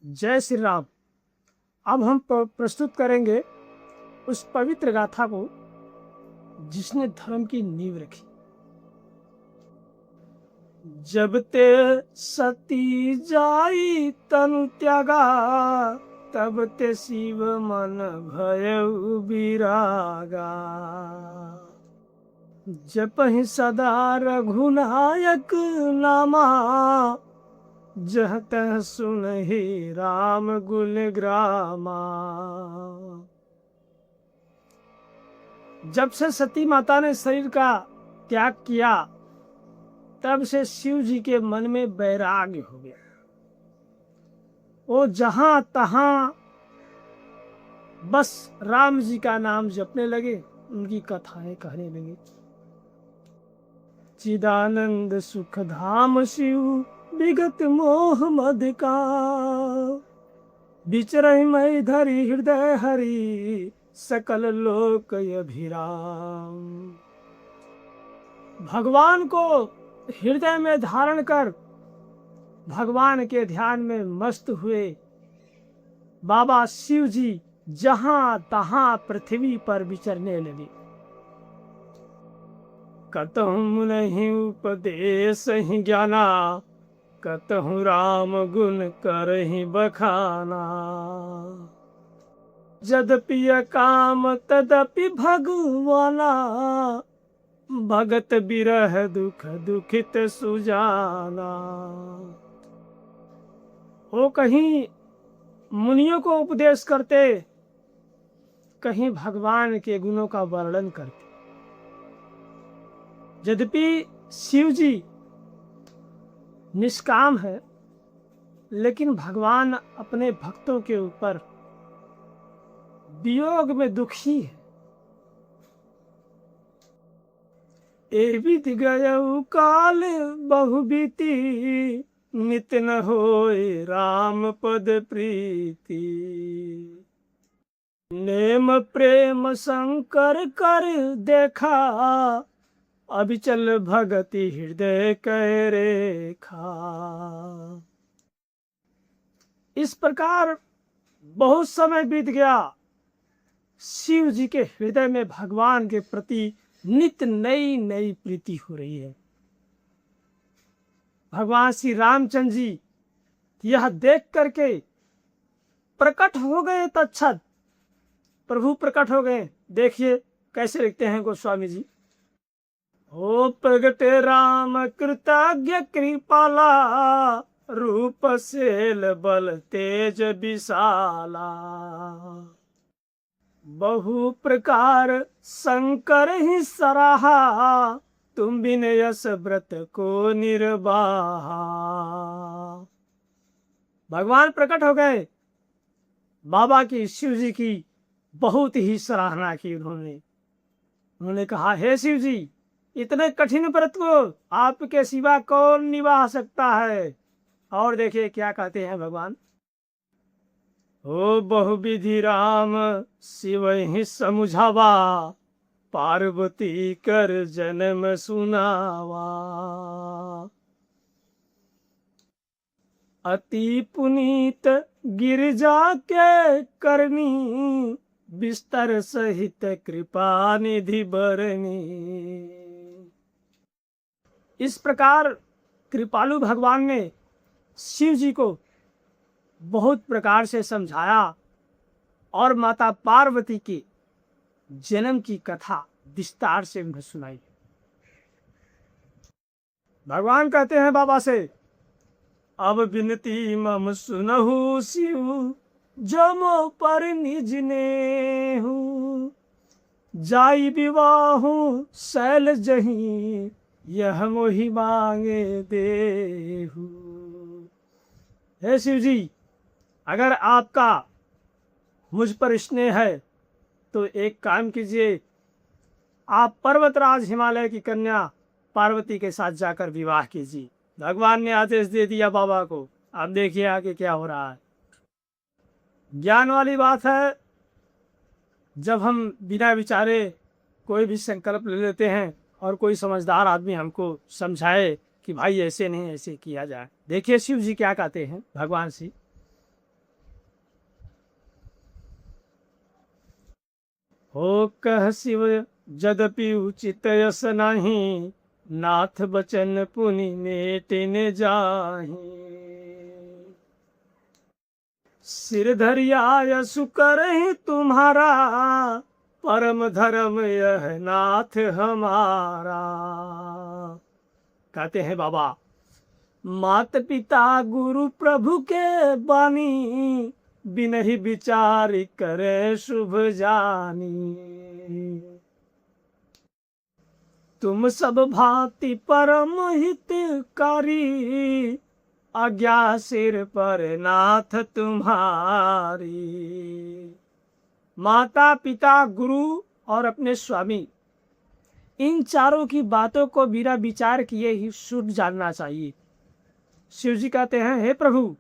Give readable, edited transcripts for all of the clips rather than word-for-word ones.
जय श्री राम। अब हम प्रस्तुत करेंगे उस पवित्र गाथा को जिसने धर्म की नींव रखी। जब ते सती जाई तनु त्यागा, तब ते शिव मन भयउ विरागा। जपहि सदा रघुनायक नामा, जह तह सुनहि राम गुण ग्रामा। जब से सती माता ने शरीर का त्याग किया, तब से शिव जी के मन में वैराग्य हो गया। वो जहां तहां बस राम जी का नाम जपने लगे, उनकी कथाएं कहने लगे। चिदानंद सुख धाम शिव विगत मोह मद का, विचरहि मई धरि हृदय हरि सकल लोक अभिराम। भगवान को हृदय में धारण कर भगवान के ध्यान में मस्त हुए बाबा शिव जी जहां तहां पृथ्वी पर विचरने लगे। कतहु मुनहि उपदेश ही ज्ञाना, कतहु राम गुण करहि बखाना। यद्यपि काम तदपि भगवाना, भगत बिरह दुख दुखित सुजाना। वो कहीं मुनियों को उपदेश करते, कहीं भगवान के गुणों का वर्णन करते। यद्यपि शिव जी निष्काम है, लेकिन भगवान अपने भक्तों के ऊपर वियोग में दुखी है। एविध गयउ काल बहु बीती, नित न होए राम पद प्रीति। नेम प्रेम शंकर कर देखा, अभिचल भगति हृदय कै रेखा। इस प्रकार बहुत समय बीत गया। शिव जी के हृदय में भगवान के प्रति नित्य नई नई प्रीति हो रही है। भगवान श्री रामचंद्र जी यह देख करके प्रकट हो गए तत्क्षण। प्रभु प्रकट हो गए। देखिए कैसे लिखते हैं गोस्वामी जी। ओ प्रगटे राम कृतज्ञ कृपाला, रूप सेल बल तेज विशाला। बहु प्रकार शंकर ही सराहा, तुम बिन यस व्रत को निर्वाहा। भगवान प्रकट हो गए। बाबा की शिव जी की बहुत ही सराहना की उन्होंने कहा, हे शिव जी, इतने कठिन व्रत को आपके सिवा कौन निभा सकता है। और देखिए क्या कहते हैं भगवान। ओ बहुविधि राम शिव ही समुझावा, पार्वती कर जन्म सुनावा। अति पुनीत गिरजा के करनी, बिस्तर सहित कृपा निधि बरनी। इस प्रकार कृपालु भगवान ने शिव जी को बहुत प्रकार से समझाया और माता पार्वती के जन्म की कथा विस्तार से उन्हें सुनाई। भगवान कहते हैं बाबा से, अब विनती मम सुनहु शिव, जमो पर निज नेहु। जाई विवाहु शैल जहीं, यह मोहि मांगे देहु। हे शिव जी, अगर आपका मुझ पर स्नेह है तो एक काम कीजिए, आप पर्वतराज हिमालय की कन्या पार्वती के साथ जाकर विवाह कीजिए। भगवान ने आदेश दे दिया बाबा को। अब देखिए आगे क्या हो रहा है। ज्ञान वाली बात है, जब हम बिना विचारे कोई भी संकल्प ले लेते हैं और कोई समझदार आदमी हमको समझाए कि भाई ऐसे नहीं ऐसे किया जाए। देखिए शिव जी क्या कहते हैं भगवान से। हो कह शिव जदपि उचित यस नहीं, नाथ बचन पुनि मेटिन जाहि। सिर धरिया यसु करहि तुम्हारा, परम धर्म यह नाथ हमारा। कहते हैं बाबा, मात पिता गुरु प्रभु के बानी, बिनहि विचार करे शुभ जानी। तुम सब भांति परम हितकारी, आज्ञा सिर पर नाथ तुम्हारी। माता पिता गुरु और अपने स्वामी, इन चारों की बातों को बिना विचार किए ही शुद्ध जानना चाहिए। शिव जी कहते हैं, हे प्रभु,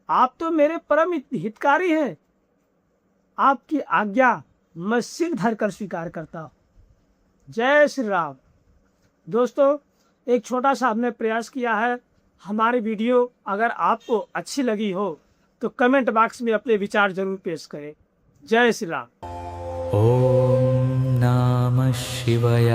आप तो मेरे परम हितकारी हैं, आपकी आज्ञा मैं सिर धर कर स्वीकार करता हूँ। जय श्री राम। दोस्तों, एक छोटा सा हमने प्रयास किया है। हमारी वीडियो अगर आपको अच्छी लगी हो तो कमेंट बॉक्स में अपने विचार जरूर पेश करें। जय श्री राम। ॐ नमः शिवाय।